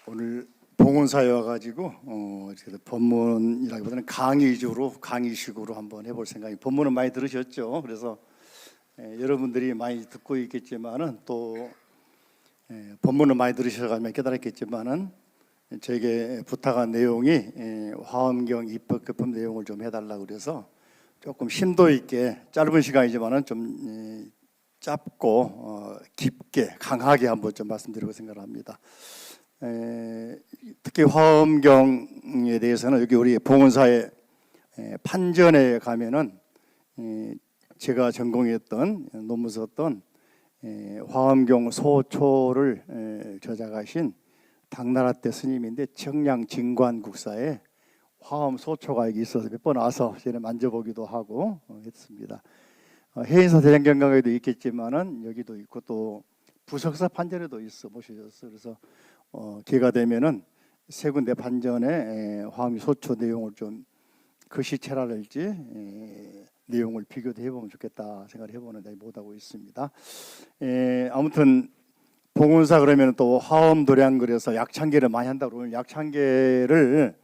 오늘 봉헌사에 와가지고 법문이라기보다는 강의식으로 한번 해볼 생각이. 법문은 많이 들으셨죠? 그래서 여러분들이 많이 듣고 있겠지만은 또 법문은 많이 들으셔가지고 깨달았겠지만은 제게 부탁한 내용이 화엄경 입법개품 내용을 좀 해달라고 그래서 조금 심도 있게 짧은 시간이지만은 좀 짧고 깊게 강하게 한번 좀 말씀드리고 생각합니다. 특히 화엄경에 대해서는 여기 우리 봉헌사의 판전에 가면은 제가 전공했던 논문 썼던 화엄경 소초를 저작하신 당나라 때 스님인데 청량 진관국사에 화엄 소초가 여기 있어서 몇 번 와서 저는 만져보기도 하고 했습니다. 해인사 대장경강에도 있겠지만은 여기도 있고 또 부석사 판전에도 있어 모셔졌어. 그래서 기회가 되면은 세 군데 판전에 화엄 소초 내용을 좀 글씨체랄지 내용을 비교도 해보면 좋겠다 생각을 해보는데 못하고 있습니다. 아무튼 봉헌사 그러면 또 화엄 도량글에서 약창계를 많이 한다고 오늘 약창계를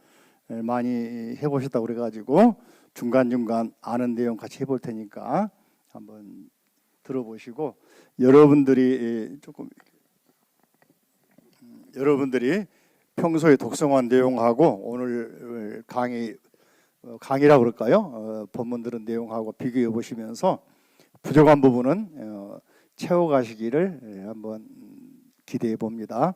많이 해보셨다고 그래가지고 중간중간 아는 내용 같이 해볼 테니까 한번 들어보시고 여러분들이 평소에 독성한 내용하고 오늘 강의라고 그럴까요? 법문 들은 내용하고 비교해 보시면서 부족한 부분은 채워가시기를 한번 기대해 봅니다.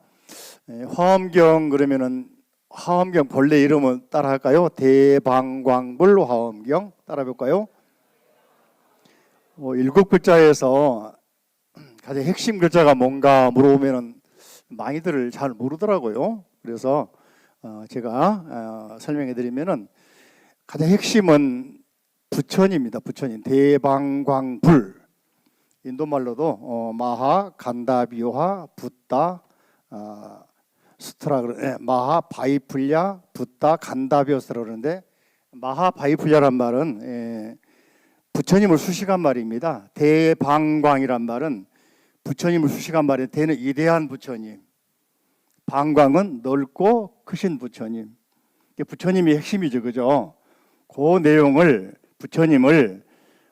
화엄경 그러면은 화엄경 본래 이름은 따라할까요? 대방광불 화엄경 따라볼까요? 7글자에서 가장 핵심 글자가 뭔가 물어보면은 많이들 잘 모르더라고요. 그래서 제가 설명해 드리면은 가장 핵심은 부처님입니다. 부처님 대방광불 인도말로도 마하 간다비오하 붓다 스트라 마하 바이풀야 붓다 간다비오스라 그러는데 마하 바이풀야란 말은 부처님을 수식한 말입니다. 대방광이란 말은 부처님을 수식한 말이 대는 위대한 부처님, 방광은 넓고 크신 부처님. 부처님이 핵심이죠, 그죠? 그 내용을 부처님을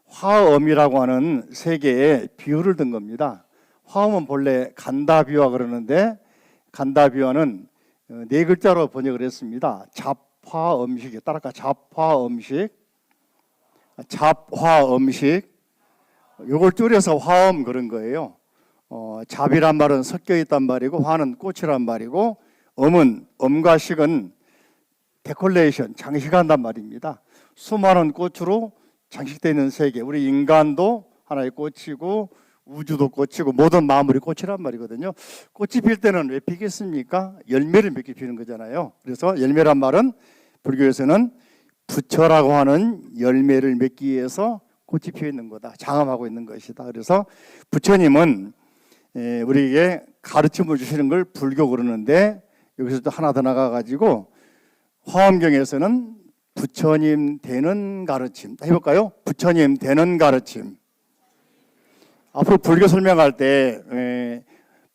화엄이라고 하는 세 개의 비유를 든 겁니다. 화엄은 본래 간다비화 그러는데 간다비화는 네 글자로 번역을 했습니다. 잡화음식 따라가 잡화음식 이걸 줄여서 화엄 그런 거예요. 잡이란 말은 섞여 있단 말이고 화는 꽃이란 말이고 엄은 엄과 식은 데콜레이션 장식한단 말입니다. 수많은 꽃으로 장식되어 있는 세계. 우리 인간도 하나의 꽃이고 우주도 꽃이고 모든 만물이 꽃이란 말이거든요. 꽃이 필 때는 왜 피겠습니까? 열매를 맺게 피는 거잖아요. 그래서 열매란 말은 불교에서는 부처라고 하는 열매를 맺기 위해서 꽃이 피어 있는 거다. 장엄하고 있는 것이다. 그래서 부처님은 우리에게 가르침을 주시는 걸 불교 그러는데 여기서 또 하나 더 나가가지고 화엄경에서는 부처님 되는 가르침 해볼까요? 부처님 되는 가르침. 앞으로 불교 설명할 때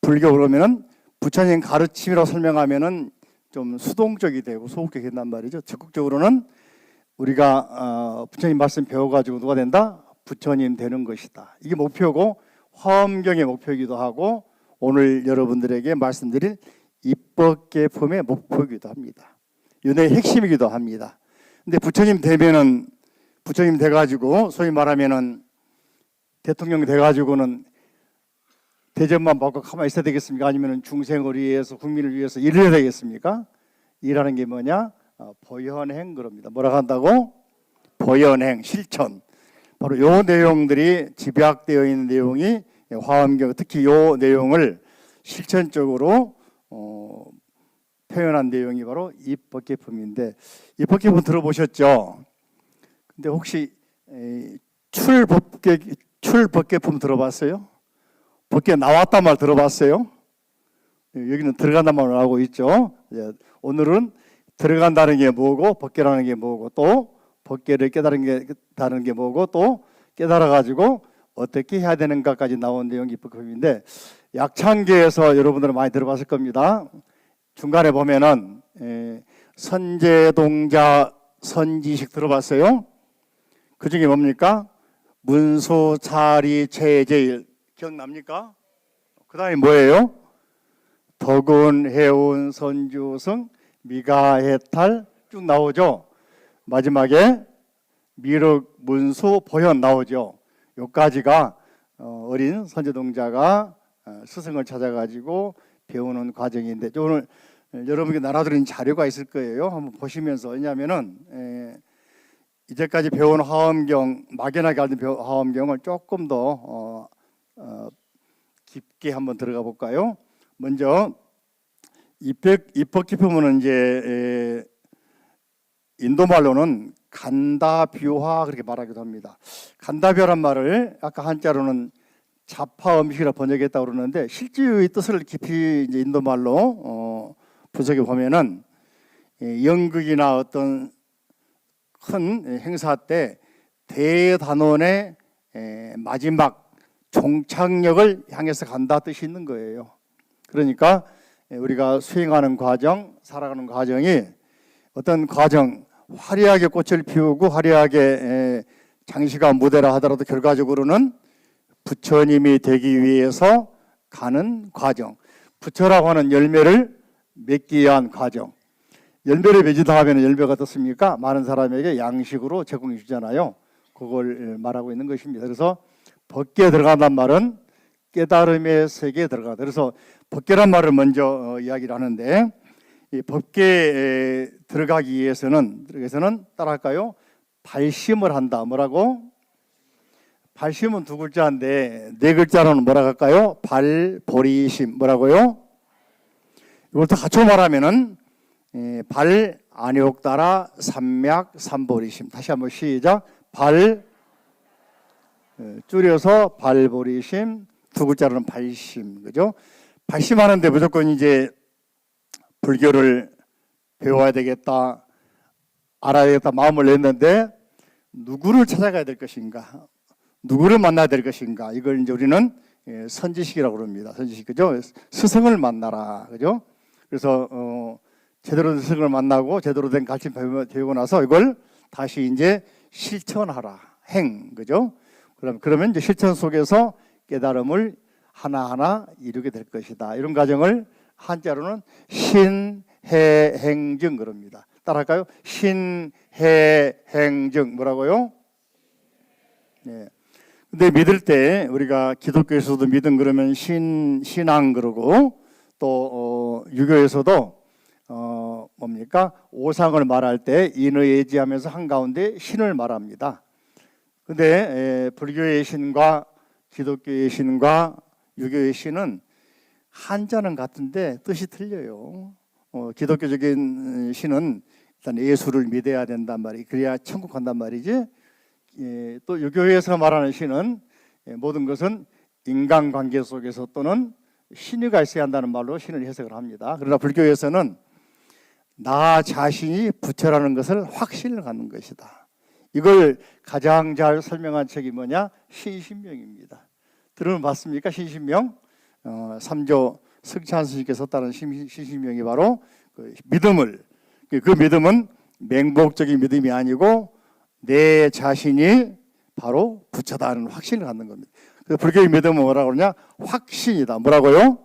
불교 그러면은 부처님 가르침이라고 설명하면은 좀 수동적이 되고 소극적이 된단 말이죠. 적극적으로는 우리가 부처님 말씀 배워가지고 누가 된다? 부처님 되는 것이다. 이게 목표고 화엄경의 목표이기도 하고 오늘 여러분들에게 말씀드릴 입법개품의 목표이기도 합니다. 윤회의 핵심이기도 합니다. 근데 부처님 되면은 부처님 돼가지고 소위 말하면은 대통령 돼가지고는 대접만 받고 가만히 있어야 되겠습니까? 아니면은 중생을 위해서 국민을 위해서 일을 해야 되겠습니까? 일하는 게 뭐냐? 보현행 그럽니다. 뭐라고 한다고? 보현행 실천. 바로 요 내용들이 집약되어 있는 내용이 화엄경 특히 요 내용을 실천적으로 표현한 내용이 바로 입법개품인데 입법개품 들어보셨죠? 근데 혹시 출법개품 들어봤어요? 법계 나왔단 말 들어봤어요? 여기는 들어간단 말을 하고 있죠. 오늘은 들어간다는 게 뭐고 법계라는 게 뭐고 또 법계를 깨달은 게 뭐고 또 깨달아가지고 어떻게 해야 되는가까지 나온 내용이 입법개품인데 약창계에서 여러분들은 많이 들어봤을 겁니다. 중간에 보면은 선제동자 선지식 들어봤어요? 그 중에 뭡니까? 문수, 차리, 제제일 기억납니까? 그 다음에 뭐예요? 덕운, 해운, 선주성, 미가, 해탈 쭉 나오죠. 마지막에 미륵, 문수, 보현 나오죠. 요까지가 어린 선제동자가 스승을 찾아가지고 배우는 과정인데, 오늘 여러분께 나눠드린 자료가 있을 거예요. 한번 보시면서. 왜냐하면은 이제까지 배운 화엄경, 막연하게 알던 화엄경을 조금 더 깊게 한번 들어가 볼까요? 먼저 입법기품은 이제 인도말로는 간다뷰화 그렇게 말하기도 합니다. 간다뷰화란 말을 아까 한자로는 자파음식이라 번역했다고 그러는데, 실제의 뜻을 깊이 이제 인도말로 분석해 보면은 연극이나 어떤 큰 행사 때 대단원의 마지막 종착역을 향해서 간다 뜻이 있는 거예요. 그러니까 우리가 수행하는 과정, 살아가는 과정이 어떤 과정, 화려하게 꽃을 피우고 화려하게 장시가 무대라 하더라도 결과적으로는 부처님이 되기 위해서 가는 과정, 부처라고 하는 열매를 맺기 위한 과정. 열매를 맺으다 하면 열매가 어떻습니까? 많은 사람에게 양식으로 제공해 주잖아요. 그걸 말하고 있는 것입니다. 그래서 법계에 들어간다는 말은 깨달음의 세계에 들어가다. 그래서 법계란 말을 먼저 이야기를 하는데, 이 법계에 들어가기 위해서는 따라할까요? 발심을 한다. 뭐라고? 발심은 두 글자인데 네 글자로는 뭐라 할까요? 발보리심. 뭐라고요? 이걸 또 갖춰 말하면은 발 안욕 따라 삼맥 삼보리심. 다시 한번 시작. 발 줄여서 발보리심, 두 글자로는 발심. 그죠? 발심하는데 무조건 이제 불교를 배워야 되겠다, 알아야 되겠다 마음을 냈는데, 누구를 찾아가야 될 것인가, 누구를 만나야 될 것인가, 이걸 이제 우리는 선지식이라고 그럽니다. 선지식. 그죠? 스승을 만나라. 그죠? 그래서 제대로 된 스승을 만나고 제대로 된 가르침 배우고 나서 이걸 다시 이제 실천하라. 행. 그죠? 그러면 이제 실천 속에서 깨달음을 하나하나 이루게 될 것이다. 이런 과정을 한자로는 신해행증 그럽니다. 따라할까요? 신해행증. 뭐라고요? 네. 근데 믿을 때 우리가 기독교에서도 믿음 그러면 신앙 그러고, 또 유교에서도 뭡니까? 오상을 말할 때 인의예지하면서 한가운데 신을 말합니다. 근데 불교의 신과 기독교의 신과 유교의 신은 한자는 같은데 뜻이 틀려요. 기독교적인 신은 일단 예수를 믿어야 된단 말이, 그래야 천국 간단 말이지. 또 유교에서 말하는 신은 모든 것은 인간관계 속에서 또는 신의가 있어야 한다는 말로 신을 해석을 합니다. 그러나 불교에서는 나 자신이 부처라는 것을 확신을 갖는 것이다. 이걸 가장 잘 설명한 책이 뭐냐? 신신명입니다. 들어봤습니까? 신신명. 삼조 석찬 스님께서 썼다는 신신명이 바로 그 믿음을, 그 믿음은 맹목적인 믿음이 아니고 내 자신이 바로 부처다는 확신을 갖는 겁니다. 그래서 불교의 믿음은 뭐라고 그러냐? 확신이다. 뭐라고요?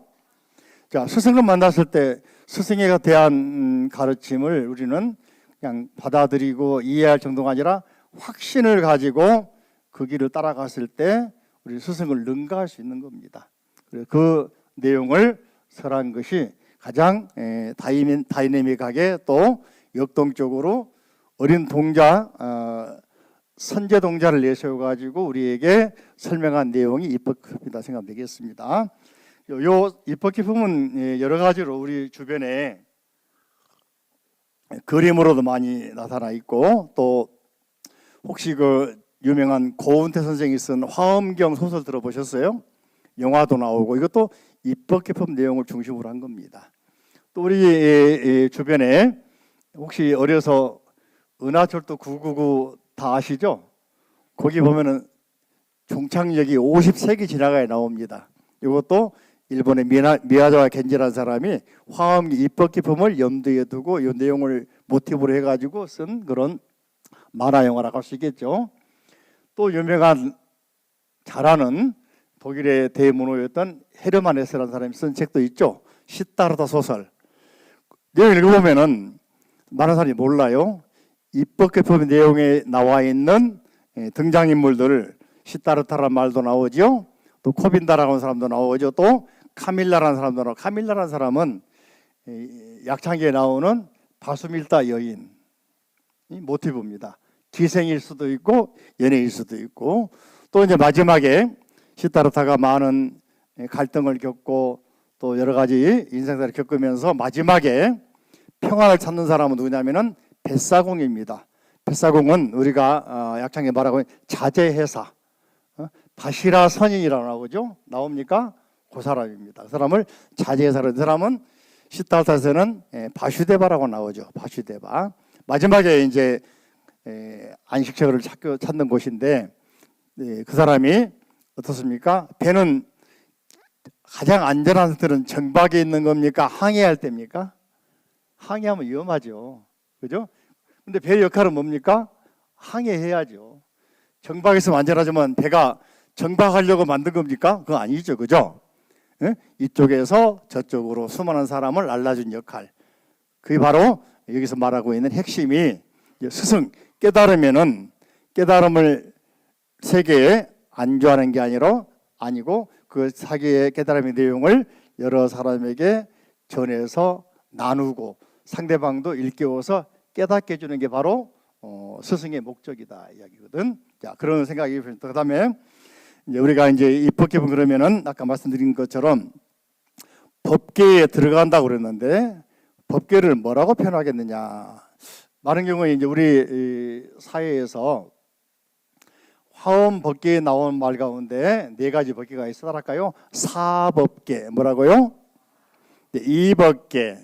자, 스승을 만났을 때 스승에 대한 가르침을 우리는 그냥 받아들이고 이해할 정도가 아니라 확신을 가지고 그 길을 따라갔을 때 우리 스승을 능가할 수 있는 겁니다. 그 내용을 설한 것이 가장 다이내믹하게 또 역동적으로 어린 동자, 선제동자를 내세워가지고 우리에게 설명한 내용이 입법기품이다 생각되겠습니다. 요 입법기품은 여러 가지로 우리 주변에 그림으로도 많이 나타나 있고, 또 혹시 그 유명한 고운태 선생이 쓴 화엄경 소설 들어보셨어요? 영화도 나오고, 이것도 입법기품 내용을 중심으로 한 겁니다. 또 우리 주변에 혹시 어려서 은하철도 999 다 아시죠? 거기 보면은 종착역이 53개 지나가야 나옵니다. 이것도 일본의 미야자와 겐지라는 사람이 화엄기 입법 기품을 염두에 두고 이 내용을 모티브로 해가지고 쓴 그런 만화 영화라고 할 수 있겠죠. 또 유명한 잘 아는 독일의 대문호였던 헤르만 헤세라는 사람이 쓴 책도 있죠. 시타르타 소설. 내용 읽어보면은 많은 사람이 몰라요. 입법개법 내용에 나와 있는 등장인물들, 시타르타라는 말도 나오죠. 또 코빈다라고 하는 사람도 나오죠. 또 카밀라라는 사람도 나오고, 카밀라라는 사람은 약창기에 나오는 바수밀다 여인이 모티브입니다. 기생일 수도 있고 연예일 수도 있고, 또 이제 마지막에 시타르타가 많은 갈등을 겪고 또 여러 가지 인생사를 겪으면서 마지막에 평안을 찾는 사람은 누구냐면은 뱃사공입니다. 뱃사공은 우리가 약창에 말하고 자제해사, 바시라 선인이라고 나오죠. 나옵니까? 그 사람입니다. 그 사람을 자제해사라는 사람은 시타르타에서는 바슈데바라고 나오죠. 바슈데바. 마지막에 이제 안식처를 찾는 곳인데, 그 사람이 어떻습니까? 배는 가장 안전한 상태는 정박에 있는 겁니까? 항해할 때입니까? 항해하면 위험하죠. 그죠? 근데 배의 역할은 뭡니까? 항해해야죠. 정박에서 안전하지만 배가 정박하려고 만든 겁니까? 그건 아니죠. 그죠? 예? 이쪽에서 저쪽으로 수많은 사람을 날라준 역할. 그게 바로 여기서 말하고 있는 핵심이, 스승 깨달으면은 깨달음을 세계에 안주하는 게 아니고 그 자기의 깨달음의 내용을 여러 사람에게 전해서 나누고 상대방도 일깨워서 깨닫게 해주는 게 바로 스승의 목적이다 이야기거든. 자, 그런 생각이 듭니다. 그다음에 이제 우리가 이제 입법개정 그러면은 아까 말씀드린 것처럼 법계에 들어간다고 그랬는데, 법계를 뭐라고 표현하겠느냐? 많은 경우에 이제 우리 사회에서 화엄 법계에 나온 말 가운데 네 가지 법계가 있어달까요? 사법계, 뭐라고요? 이법계,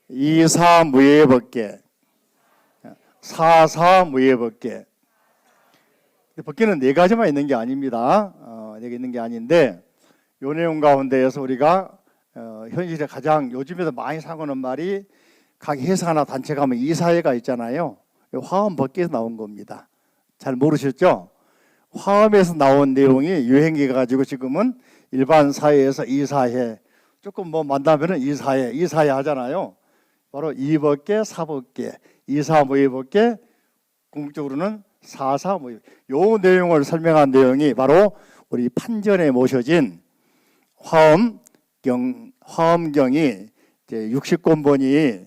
이사무예법계, 사사무예법계. 법계는 네 가지만 있는 게 아닙니다. 네 개 있는 게 아닌데, 요 내용 가운데에서 우리가 현실에 가장 요즘에도 많이 사고는 말이, 각 회사나 단체 가면 이사회가 있잖아요. 화엄 법계에서 나온 겁니다. 잘 모르셨죠? 화엄에서 나온 내용이 유행해 가지고 지금은 일반 사회에서 이사회, 조금 뭐 만나면은 이사회 하잖아요. 바로 이법계, 사법계, 이사무예법계, 궁극적으로는 사사무예. 요 내용을 설명한 내용이 바로 우리 판전에 모셔진 화엄경이 이제 60권본이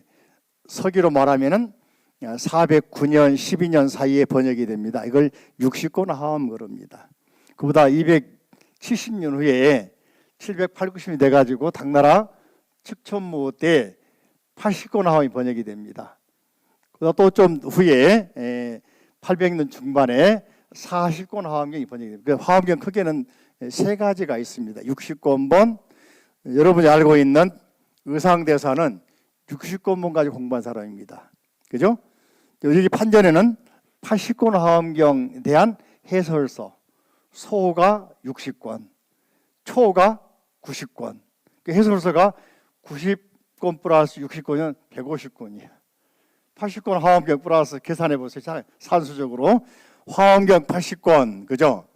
서기로 말하면은 409년, 12년 사이에 번역이 됩니다. 이걸 60권 화엄 그럽니다. 그보다 270년 후에 708, 90이 돼가지고 당나라 측천무 때 80권 화엄이 번역이 됩니다. 그보다 또 좀 후에 800년 중반에 40권 화엄경이 번역이 됩니다. 그 화엄경 크게는 세 가지가 있습니다. 60권본, 여러분이 알고 있는 의상대사는 60권본 가지고 공부한 사람입니다. 그죠? 여기 판전에는 80권 화엄경에 대한 해설서, 소가 60권, 초가 90권. 그 해설서가 90권 플러스 60권이면 150권이에요. 80권 화엄경 플러스 계산해 보세요. 산수적으로 화엄경 80권, 그죠?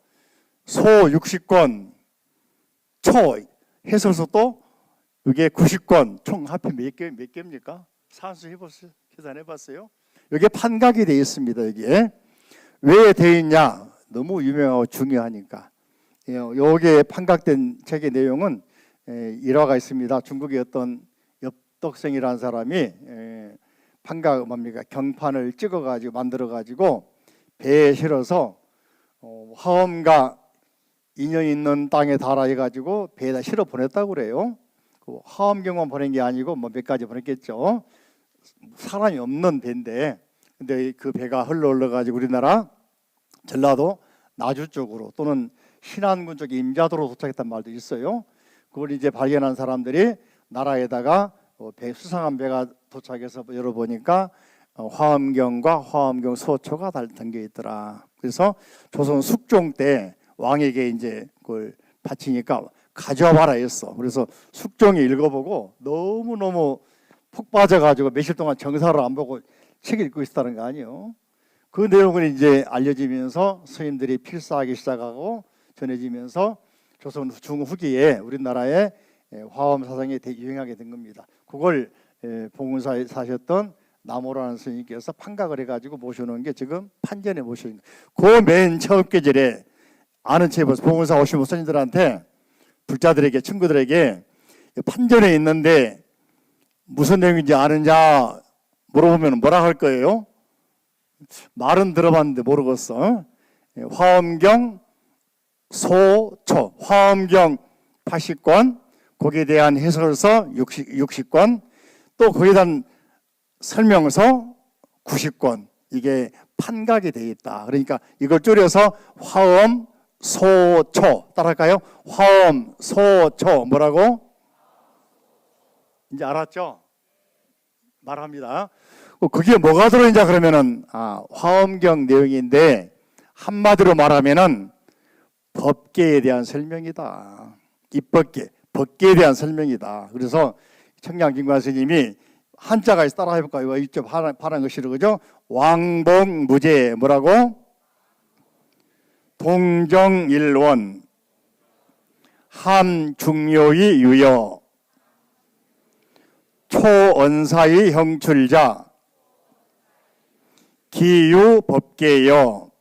소 60권, 초 해설서 또 이게 90권, 총 합해 몇 개입니까? 산수해 보세요. 계산해 봤어요? 여기에 판각이 되어 있습니다. 여기에 왜 되어 있냐? 너무 유명하고 중요하니까. 여기에 판각된 책의 내용은 일화가 있습니다. 중국의 어떤 엽덕생이라는 사람이 판각 뭡니까? 경판을 찍어가지고 만들어가지고 배에 실어서 화엄과 인연 있는 땅에 달아 해가지고 배에다 실어 보냈다고 그래요. 그 화엄경만 보낸 게 아니고 뭐 몇 가지 보냈겠죠. 사람이 없는 배인데, 근데 그 배가 흘러가지고 우리나라 전라도 나주 쪽으로 또는 신안군 쪽에 임자도로 도착했단 말도 있어요. 그걸 이제 발견한 사람들이 나라에다가 수상한 배가 도착해서 열어보니까 화엄경과 화엄경 소초가 담겨 있더라. 그래서 조선 숙종 때 왕에게 이제 그걸 바치니까 가져와 봐라 했어. 그래서 숙종이 읽어보고 너무너무 푹 빠져가지고 며칠 동안 정사를 안 보고 책을 읽고 있었다는 거 아니에요. 그 내용을 이제 알려지면서 스님들이 필사하기 시작하고 전해지면서 조선 중후기에 우리나라의 화엄 사상이 유행하게 된 겁니다. 그걸 봉은사에 사셨던 남오라는 스님께서 판각을 해가지고 모셔놓은 게 지금 판전에 모셔놓은 거예요. 그 맨 처음 계절에 아는 체 봉은사 오신 스님들한테 불자들에게 친구들에게 판전에 있는데 무슨 내용인지 아느냐 물어보면 뭐라 할 거예요? 말은 들어봤는데 모르겠어. 화엄경 소초, 화엄경 80권, 거기에 대한 해설서 60권, 또 거기에 대한 설명서 90권, 이게 판각이 되어 있다. 그러니까 이걸 줄여서 화엄 소초, 따라할까요? 화엄 소초, 뭐라고? 이제 알았죠? 말합니다. 그게 뭐가 들어있냐 그러면은 화엄경 내용인데 한마디로 말하면은 법계에 대한 설명이다. 입법계, 법계에 대한 설명이다. 그래서 청량진관 스님이 한자가 있어, 따라 해볼까요? 이쪽 파란 것이로, 그죠? 왕복무제, 뭐라고? 동정일원, 함중요의 유여, 초언사의 형출자, 기유법계여.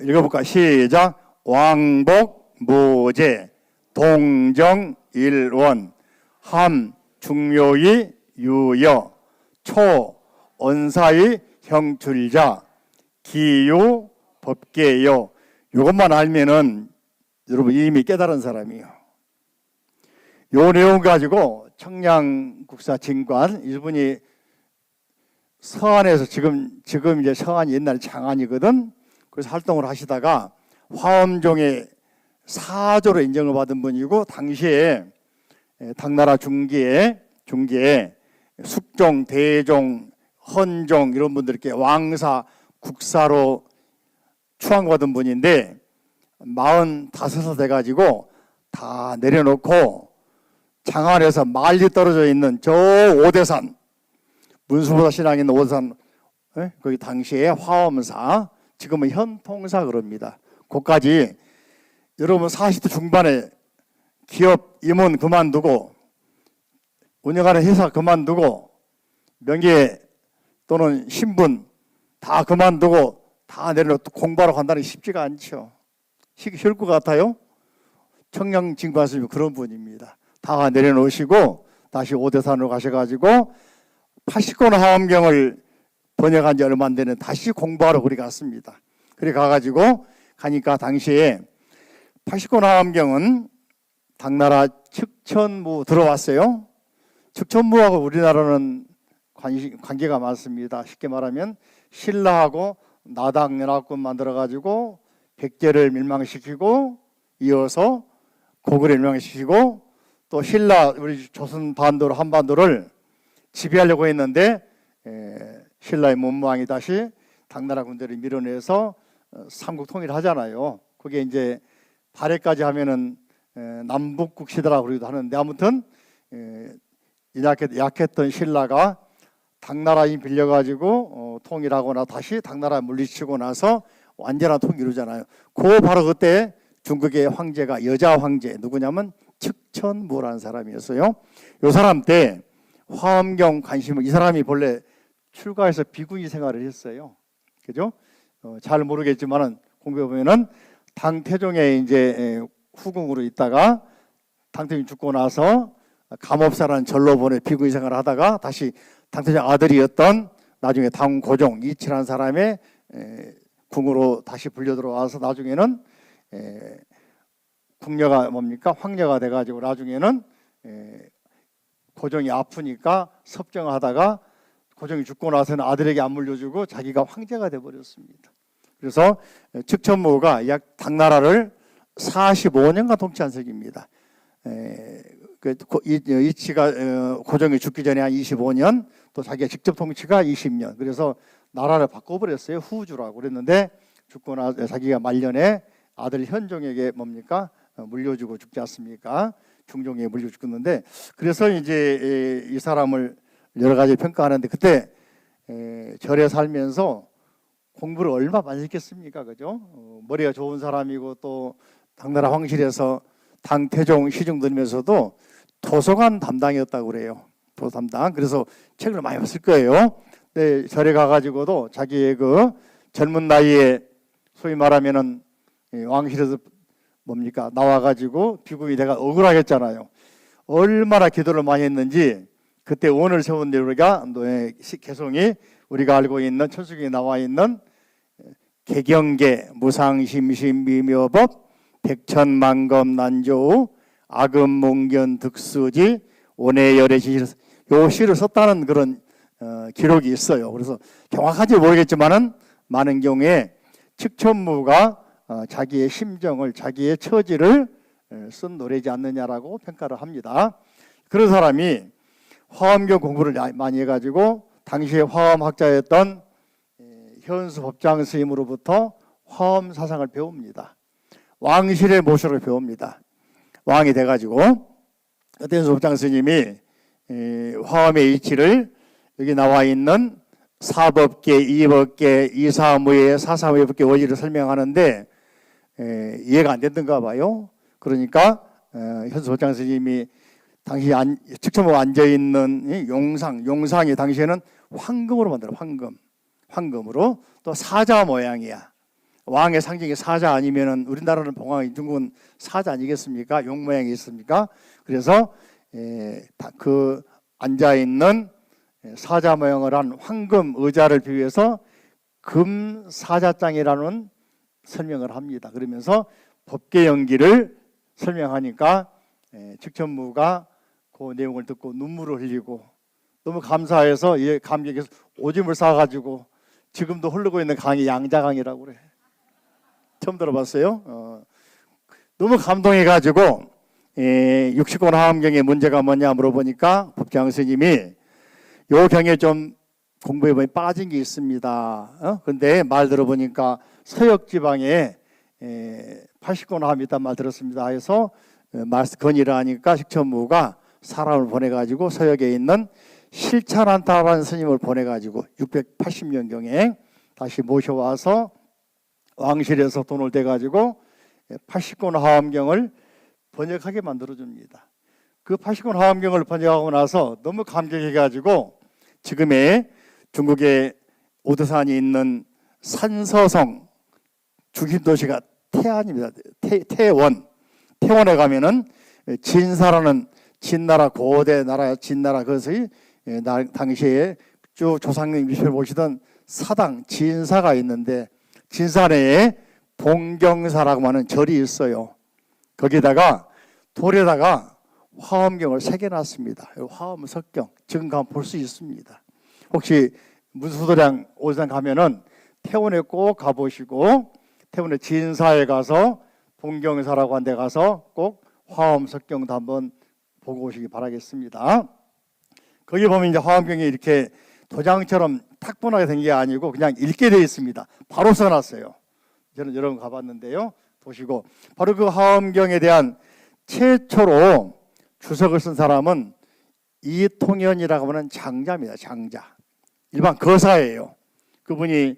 읽어볼까? 시작. 왕복무제, 동정일원, 함중요의 유여, 초언사의 형출자, 기유법계여. 이것만 알면은 여러분 이미 깨달은 사람이에요. 요 내용 가지고 청량국사 진관, 이분이 서안에서 지금 이제 서안이 옛날 장안이거든. 그래서 활동을 하시다가 화엄종의 사조로 인정을 받은 분이고, 당시에 당나라 중기에 숙종, 대종, 헌종 이런 분들께 왕사, 국사로 추앙받은 분인데 45살 돼가지고 다 내려놓고 장안에서 멀리 떨어져 있는 저 오대산, 문수보다 신앙이 있는 오대산, 거기 당시에 화엄사, 지금은 현통사 그럽니다. 거기까지 여러분 40대 중반에 기업 임원 그만두고 운영하는 회사 그만두고 명예 또는 신분 다 그만두고 다 내려놓고 공부하러 간다는 게 쉽지가 않죠. 쉬울 것 같아요? 청량진관 스님이 그런 분입니다. 다 내려놓으시고 다시 오대산으로 가셔가지고 80권 화엄경을 번역한 지 얼마 안 되는 다시 공부하러 그리 갔습니다. 그리 가가지고 가니까 당시에 80권 화엄경은 당나라 측천무 들어왔어요. 측천무하고 우리나라는 관계가 많습니다. 쉽게 말하면 신라하고 나당연합군 만들어가지고 백제를 멸망시키고 이어서 고구려를 멸망시키고 또 신라 우리 조선 반도를 한반도를 지배하려고 했는데 신라의 문무왕이 다시 당나라 군대를 밀어내서 삼국 통일하잖아요. 그게 이제 발해까지 하면은 남북국시대라고 그러기도 하는데, 아무튼 약했던 신라가 당나라 힘 빌려가지고 통일하거나 다시 당나라 물리치고 나서 완전한 통일을 이루잖아요. 바로 그때 중국의 황제가 여자 황제 누구냐면 측천무라는 사람이었어요. 이 사람 때 화엄경 관심을, 이 사람이 본래 출가해서 비구니 생활을 했어요. 그죠? 잘 모르겠지만은 공부해 보면은 당태종의 이제 후궁으로 있다가 당태종이 죽고 나서 감업사라는 절로 보내 비구니 생활을 하다가 다시 당태종 아들이었던 나중에 당고종 이치라는 사람의 궁으로 다시 불려 들어와서 나중에는 궁녀가 뭡니까? 황녀가 돼가지고 나중에는 고종이 아프니까 섭정하다가 고종이 죽고 나서는 아들에게 안 물려주고 자기가 황제가 돼버렸습니다. 그래서 측천무가 약 당나라를 45년간 통치한 적입니다. 이치가 고종이 죽기 전에 한 25년, 또 자기가 직접 통치가 20년. 그래서 나라를 바꿔버렸어요. 후주라고 그랬는데 죽고 나서 자기가 말년에 아들 현종에게 뭡니까? 물려주고 죽지 않습니까? 중종에 물려 죽었는데, 그래서 이제 이 사람을 여러 가지 평가하는데, 그때 절에 살면서 공부를 얼마 많이 했겠습니까? 그죠? 머리가 좋은 사람이고 또 당나라 황실에서 당태종 시중 들면서도 도서관 담당이었다고 그래요. 도서 담당. 그래서 책을 많이 봤을 거예요. 네, 절에 가가지고도 자기의 그 젊은 나이에 소위 말하면은 왕실에서 뭡니까 나와가지고 비구이 내가 억울하겠잖아요. 얼마나 기도를 많이 했는지 그때 원을 세운 우리가 개성이 우리가 알고 있는 천수경에 나와 있는 개경계 무상심심미묘법 백천만검 난조우 아금몽견 득수지 원해열애지 요 시를 썼다는 그런 기록이 있어요. 그래서 정확하지 모르겠지만은 많은 경우에 칙천무가 자기의 심정을 자기의 처지를 쓴 노래지 않느냐라고 평가를 합니다. 그런 사람이 화엄경 공부를 많이 해가지고 당시에 화엄학자였던 현수 법장 스님으로부터 화엄 사상을 배웁니다. 왕실의 모셔를 배웁니다. 왕이 돼가지고 그때 현수 법장 스님이 화엄의 이치를 여기 나와 있는 사법계, 이법계, 이사무예, 사사무예법계 원리를 설명하는데 이해가 안 됐던가 봐요. 그러니까 현수 법장 스님이 당시 직천무가 앉아있는 용상이 당시에는 황금으로 만들어 황금으로 또 사자 모양이야. 왕의 상징이 사자 아니면은 우리나라는 봉황, 중국은 사자 아니겠습니까? 용 모양이 있습니까? 그래서 그 앉아있는 사자 모양을 한 황금 의자를 비유해서 금사자장이라는 설명을 합니다. 그러면서 법계 연기를 설명하니까 직천무가 그 내용을 듣고 눈물을 흘리고 너무 감사해서 감격해서 오줌을 싸가지고 지금도 흐르고 있는 강이 양자강이라고 그래. 처음 들어봤어요? 너무 감동해가지고 60권 화엄경의 문제가 뭐냐 물어보니까 법장 스님이 요 경에 좀 공부해보니 빠진 게 있습니다. 근데 말 들어보니까 서역지방에 80권 화엄이 있단 말 들었습니다. 해서 건의를 하니까 식천무가 사람을 보내가지고 서역에 있는 실찬한타라는 스님을 보내가지고 680년경에 다시 모셔와서 왕실에서 돈을 대가지고 80권 화엄경을 번역하게 만들어줍니다. 그 80권 화엄경을 번역하고 나서 너무 감격해가지고 지금의 중국의 오드산이 있는 산서성 중심도시가 태안입니다. 태원에 가면은 진사라는 진나라 고대 나라 진나라 그것의 당시에 쭉 조상님이 보시던 사당 진사가 있는데 진사 내에 봉경사라고 하는 절이 있어요. 거기다가 돌에다가 화엄경을 새겨놨습니다. 화엄 석경 지금 가면 볼 수 있습니다. 혹시 문수도량 오산 가면은 태원에 꼭 가보시고 태원의 진사에 가서 봉경사라고 한 데 가서 꼭 화엄 석경도 한번 보고 오시기 바라겠습니다. 거기 보면 이제 화엄경이 이렇게 도장처럼 탁분하게 된 게 아니고 그냥 읽게 되어 있습니다. 바로 써놨어요. 저는 여러 번 가봤는데요. 보시고 바로 그 화엄경에 대한 최초로 주석을 쓴 사람은 이통현이라고 하는 장자입니다. 장자. 일반 거사예요. 그분이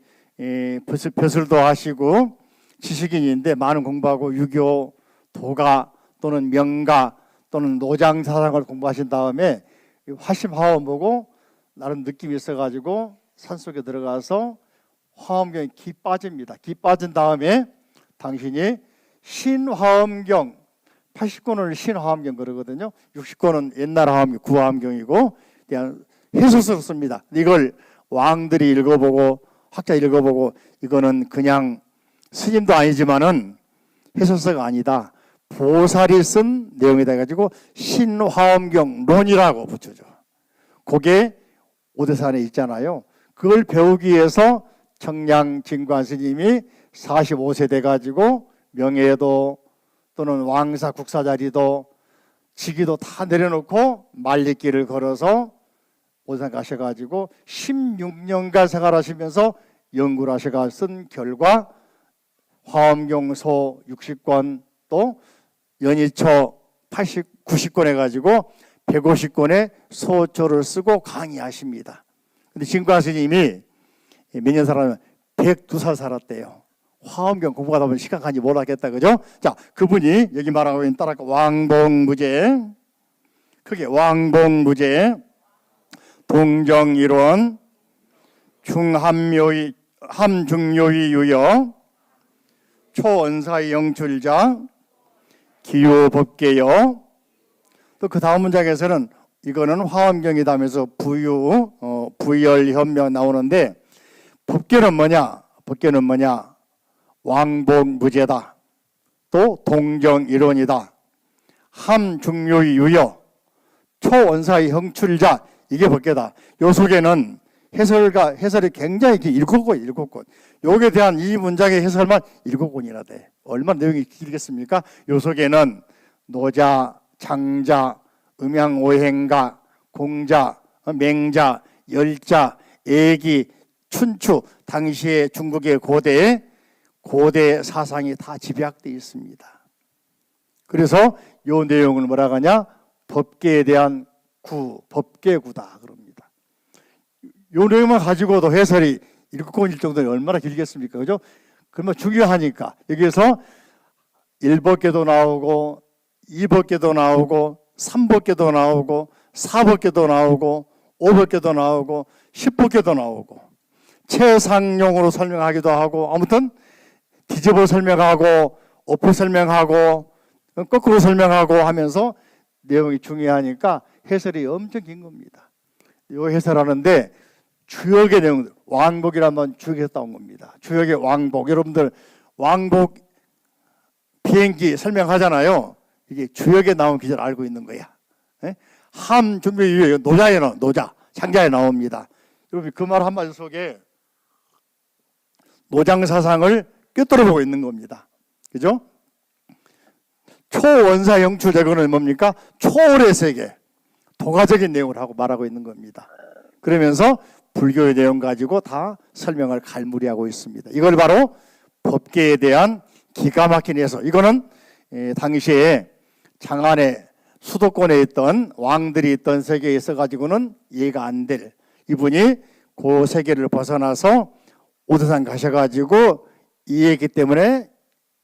벼슬도 하시고 지식인인데 많은 공부하고 유교, 도가 또는 명가 또는 노장 사상을 공부하신 다음에 화심 화엄 보고 나름 느낌이 있어가지고 산속에 들어가서 화엄경에 기 빠집니다. 기 빠진 다음에 당신이 신화엄경 80권을 신화엄경 그러거든요. 60권은 옛날 화엄경, 구화엄경이고 그냥 해설서를 씁니다. 이걸 왕들이 읽어보고 학자 읽어보고 이거는 그냥 스님도 아니지만은 해설서가 아니다. 보살이 쓴 내용이다 해가지고 신화엄경론이라고 붙여줘. 그게 오대산에 있잖아요. 그걸 배우기 위해서 청량 진관 스님이 45세 돼가지고 명예도 또는 왕사 국사 자리도 직위도 다 내려놓고 말리길을 걸어서 오대산 가셔가지고 16년간 생활하시면서 연구를 하셔가 쓴 결과 화엄경소 60권 또 연이초 90권 해가지고 150권의 소초를 쓰고 강의하십니다. 근데 진과 스님이 몇 년 살았냐면 102살 살았대요. 화엄경 공부하다 보면 시간 가는지 모르겠다, 그죠? 자, 그분이 여기 말하고 있는 따라가 왕복무제, 크게 왕복무제, 동정이론, 중함묘의, 함중요의 유여, 초언사의 영출자, 기요법계여. 또 그 다음 문장에서는 이거는 화엄경이다 하면서 부열현명 나오는데, 법계는 뭐냐? 법계는 뭐냐? 왕복무제다. 또 동정이론이다. 함중요의 유여, 초원사의 형출자. 이게 법계다. 요 속에는 해설이 굉장히 7권. 요게 대한 이 문장의 해설만 7권이나 돼. 얼마나 내용이 길겠습니까? 요 속에는 노자, 장자, 음양오행가, 공자, 맹자, 열자, 애기, 춘추, 당시의 중국의 고대 사상이 다 집약되어 있습니다. 그래서 요 내용을 뭐라고 하냐? 법계에 대한 법계구다 그럽니다. 요 내용만 가지고도 해설이 7권일 정도는 얼마나 길겠습니까? 그죠? 그러면 중요하니까 여기에서 1법계도 나오고 2법계도 나오고 3법계도 나오고 4법계도 나오고 5법계도 나오고 10법계도 나오고 최상용으로 설명하기도 하고 아무튼 뒤집어 설명하고 엎어 설명하고 거꾸로 설명하고 하면서 내용이 중요하니까 해설이 엄청 긴 겁니다. 이 해설하는데 주역의 내용들, 왕복이란 말 주역에서 나온 겁니다. 주역의 왕복, 여러분들 왕복 비행기 설명하잖아요. 이게 주역에 나온 기절 알고 있는 거야. 함 준비 유예 노자에 노자 장자에 나옵니다. 여러분 그 말 한마디 속에 노장 사상을 꿰뚫어 보고 있는 겁니다. 그죠? 초원사 영출 제거는 뭡니까? 초월의 세계, 도가적인 내용을 하고 말하고 있는 겁니다. 그러면서 불교의 내용 가지고 다 설명을 갈무리하고 있습니다. 이걸 바로 법계에 대한 기가 막힌 해석. 이거는 당시에 장안에 수도권에 있던 왕들이 있던 세계에 있어가지고는 이해가 안 될, 이분이 그 세계를 벗어나서 오대산 가셔가지고 이해했기 때문에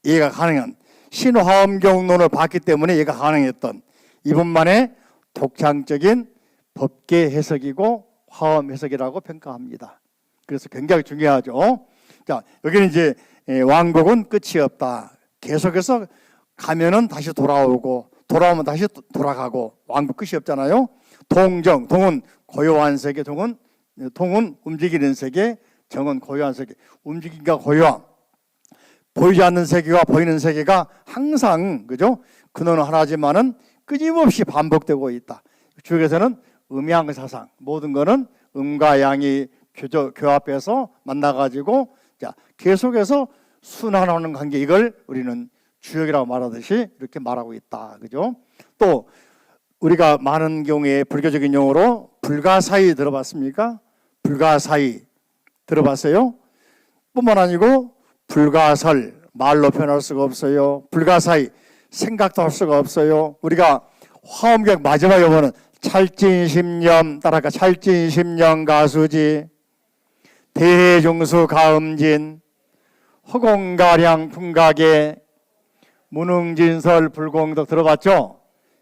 이해가 가능한, 신화엄경론을 봤기 때문에 이해가 가능했던 이분만의 독창적인 법계 해석이고 화엄 해석이라고 평가합니다. 그래서 굉장히 중요하죠. 자, 여기는 이제 왕복은 끝이 없다. 계속해서 가면은 다시 돌아오고 돌아오면 다시 돌아가고 왕복 끝이 없잖아요. 동은 고요한 세계, 동은 움직이는 세계, 정은 고요한 세계. 움직임과 고요함, 보이지 않는 세계와 보이는 세계가 항상 그죠? 근원은 하나지만은 끊임없이 반복되고 있다. 주역에서는 음양사상, 모든 거는 음과 양이 교합해서 만나가지고 자 계속해서 순환하는 관계, 이걸 우리는 주역이라고 말하듯이 이렇게 말하고 있다. 그죠? 또 우리가 많은 경우에 불교적인 용어로 불가사의 들어봤습니까? 불가사의 들어봤어요? 뿐만 아니고 불가설, 말로 표현할 수가 없어요. 불가사의, 생각도 할 수가 없어요. 우리가 화엄경 마지막에 보면 찰진심념, 따라가 찰진심념 가수지, 대해중수 가음진, 허공가량 풍각에, 무능진설 불공덕 들어봤죠?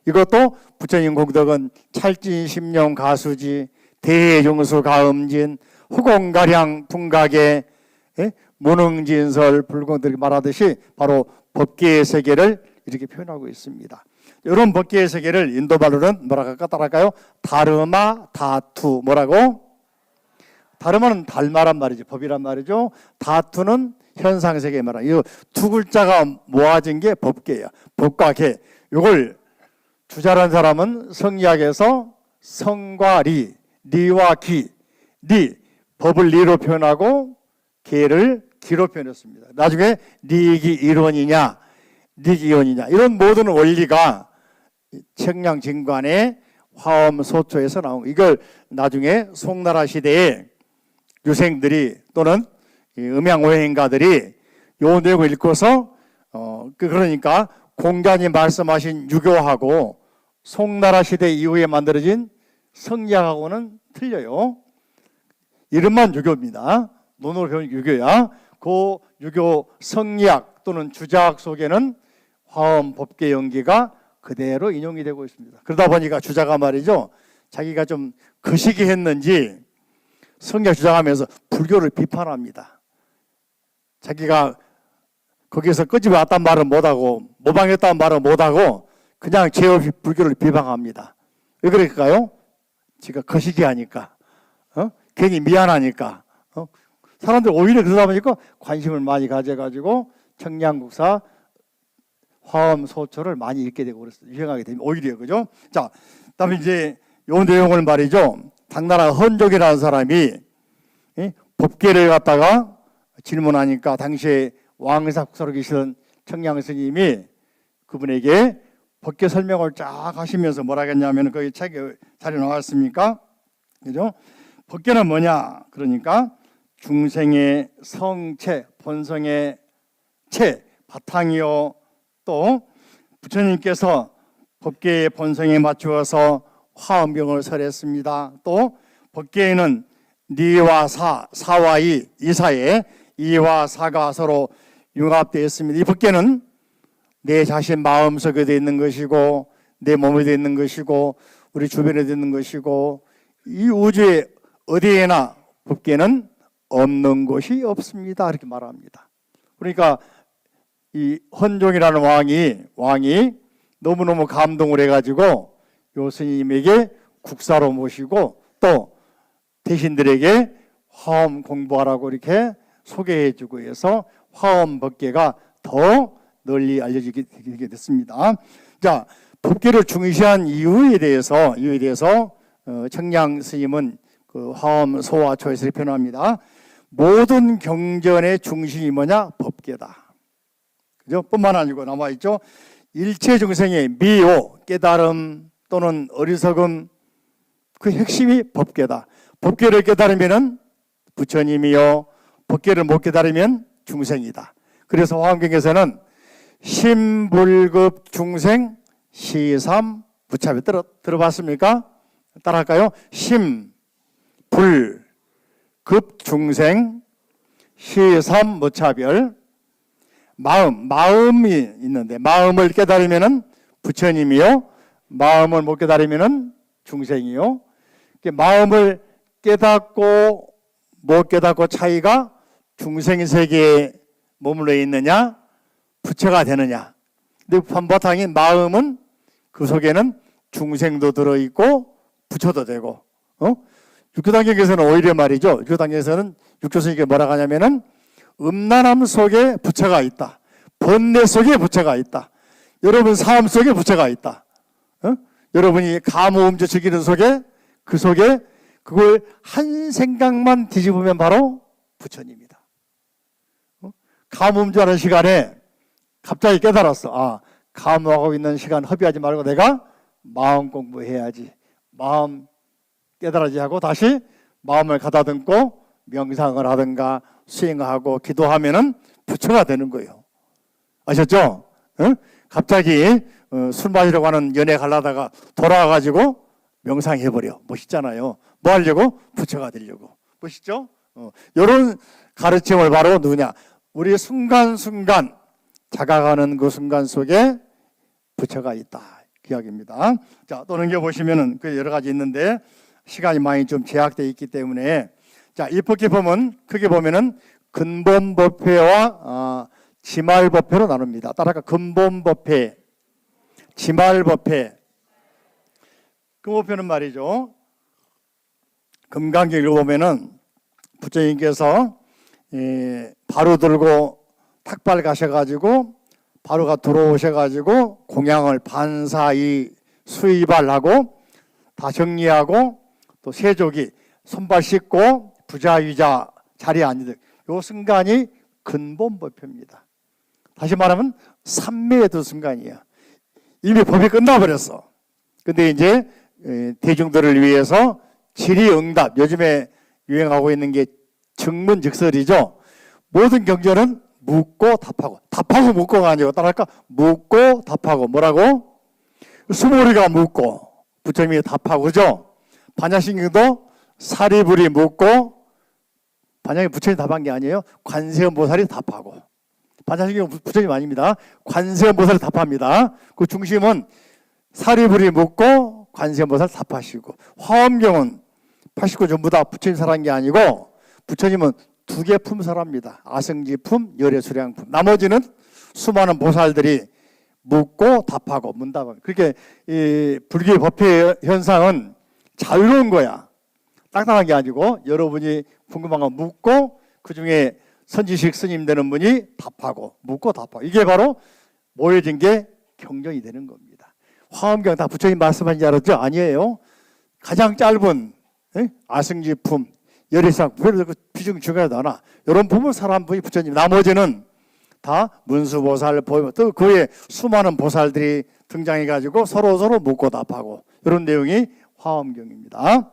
이것도 부처님 공덕은 찰진심념 가수지, 대해중수 가음진, 허공가량 풍각에, 무능진설 불공덕 말하듯이 바로 법계의 세계를 이렇게 표현하고 있습니다. 이런 법계의 세계를 인도말로는 뭐라고 할까? 따라할까요? 다르마 다투. 뭐라고? 다르마는 달마란 말이죠. 법이란 말이죠. 다투는 현상세계 말이야. 이 두 글자가 모아진 게 법계야. 법과 계. 이걸 주자란 사람은 성리학에서 성과 리, 리와 기, 리, 법을 리로 표현하고 계를 기로 표현했습니다. 나중에 리기 이론이냐, 리기 이론이냐, 이런 모든 원리가 청량진관의 화엄소초에서 나온, 이걸 나중에 송나라 시대에 유생들이 또는 음양오행가들이 요 내용을 읽고서 그러니까 공자님 말씀하신 유교하고 송나라 시대 이후에 만들어진 성리학하고는 틀려요. 이름만 유교입니다. 논어로 배운 유교야. 그 유교 성리학 또는 주자학 속에는 화엄 법계 연기가 그대로 인용이 되고 있습니다. 그러다 보니까 주자가 말이죠, 자기가 좀 거시기 했는지 성리학 주장하면서 불교를 비판합니다. 자기가 거기서 끄집어 왔단 말은 못하고 모방했단 말은 못하고 그냥 죄 없이 불교를 비방합니다. 왜 그럴까요? 지가 거시기 하니까, 괜히 미안하니까. 사람들 오히려 그러다 보니까 관심을 많이 가져가지고 청량국사 화엄 소초를 많이 읽게 되고 그랬어요. 유행하게 되면 오히려, 그죠? 자, 그다음에 이제 요 내용을 말이죠, 당나라 헌종이라는 사람이 법계를 갖다가 질문하니까 당시에 왕의사 국사로 계시던 청량 스님이 그분에게 법계 설명을 쫙 하시면서 뭐라 했냐면, 거기 책에 자료 나왔습니까? 그죠? 법계는 뭐냐? 그러니까 중생의 성체, 본성의 체, 바탕이요. 또 부처님께서 법계의 본성에 맞추어서 화엄경을 설했습니다. 또 법계에는 니와 사, 사와 이 사이에 이와 사가 서로 융합되어 있습니다. 이 법계는 내 자신 마음속에 되어 있는 것이고 내 몸에 되어 있는 것이고 우리 주변에 되어 있는 것이고 이 우주에 어디에나 법계는 없는 곳이 없습니다. 이렇게 말합니다. 그러니까 이 헌종이라는 왕이 너무너무 감동을 해가지고 요 스님에게 국사로 모시고 또 대신들에게 화엄 공부하라고 이렇게 소개해주고 해서 화엄 법계가 더 널리 알려지게 됐습니다. 자, 법계를 중시한 이유에 대해서 청량 스님은 그 화엄 소화초에서 표현합니다. 모든 경전의 중심이 뭐냐? 법계다. 그죠? 뿐만 아니고 남아있죠. 일체 중생의 미오, 깨달음 또는 어리석음, 그 핵심이 법계다. 법계를 깨달으면 부처님이요, 법계를 못 깨달으면 중생이다. 그래서 화엄경에서는 심불급 중생 시삼 부차별 들어봤습니까? 따라할까요? 심, 불, 급 중생 시삼 무차별. 마음이 있는데 마음을 깨달으면 부처님이요, 마음을 못 깨달으면 중생이요. 마음을 깨닫고 못 깨닫고 차이가 중생 세계에 머물러 있느냐 부처가 되느냐. 근데 한바탕인 마음은 그 속에는 중생도 들어있고 부처도 되고, 육조단경에서는 오히려 말이죠, 육조단경에서는 육조스님께 뭐라고 하냐면은 음란함 속에 부처가 있다, 번뇌 속에 부처가 있다, 여러분 삶 속에 부처가 있다, 여러분이 감오음주 즐기는 속에 그 속에 그걸 한 생각만 뒤집으면 바로 부처님이다. 감오음주하는 시간에 갑자기 깨달았어. 아, 감오하고 있는 시간 허비하지 말고 내가 마음 공부해야지. 마음 깨달아지 하고 다시 마음을 가다듬고 명상을 하든가 수행하고 기도하면은 부처가 되는 거예요. 아셨죠? 갑자기 술 마시려고 하는 연애 가려다가 돌아와가지고 명상해버려. 멋있잖아요. 뭐 하려고? 부처가 되려고. 멋있죠? 이런 가르침을 바로 누구냐? 우리 순간순간 자각하는 그 순간 속에 부처가 있다. 그 이야기입니다. 자, 또 넘겨보시면은 그 여러 가지 있는데 시간이 많이 좀 제약되어 있기 때문에, 자, 이 법계 보면 크게 보면은 근본법회와 지말법회로 나눕니다. 따라가 근본법회, 지말법회. 근본법회는 말이죠, 금강경을 보면은 부처님께서 바로 들고 탁발 가셔가지고 바로가 들어오셔가지고 공양을 반사이 수의발하고 다 정리하고 또 세족이 손발 씻고 부자위자 자리에 앉는 요 순간이 근본법회입니다. 다시 말하면 삼매의 두 순간이에요. 이미 법이 끝나버렸어. 근데 이제 대중들을 위해서 질의응답, 요즘에 유행하고 있는 게 증문즉설이죠. 모든 경전은 묻고 답하고. 답하고 묻고가 아니고 따라할까? 묻고 답하고. 뭐라고? 수모리가 묻고 부처님이 답하고. 그죠? 반야신경도 사리불이 묻고, 반야신경 부처님이 답한 게 아니에요. 관세음보살이 답하고. 반야신경 부처님 아닙니다. 관세음보살이 답합니다. 그 중심은 사리불이 묻고 관세음보살 답하시고, 화엄경은 89 전부 다 부처님 살한 게 아니고 부처님은 두 개 품살합니다. 아성지품, 열애수량품. 나머지는 수많은 보살들이 묻고 답하고 문답하고. 그렇게 이 불교의 법회 현상은 자유로운 거야. 딱딱한 게 아니고 여러분이 궁금한 거 묻고 그중에 선지식 스님 되는 분이 답하고 묻고 답하고. 이게 바로 모여진 게 경전이 되는 겁니다. 화엄경 다 부처님 말씀하신 줄 알았죠? 아니에요. 가장 짧은 아승지품, 열애상, 비중 중요하지 않아. 이런 부분을 살아한 분이 부처님. 나머지는 다 문수보살, 또 그의 수많은 보살들이 등장해가지고 서로 묻고 답하고. 이런 내용이 화엄경입니다.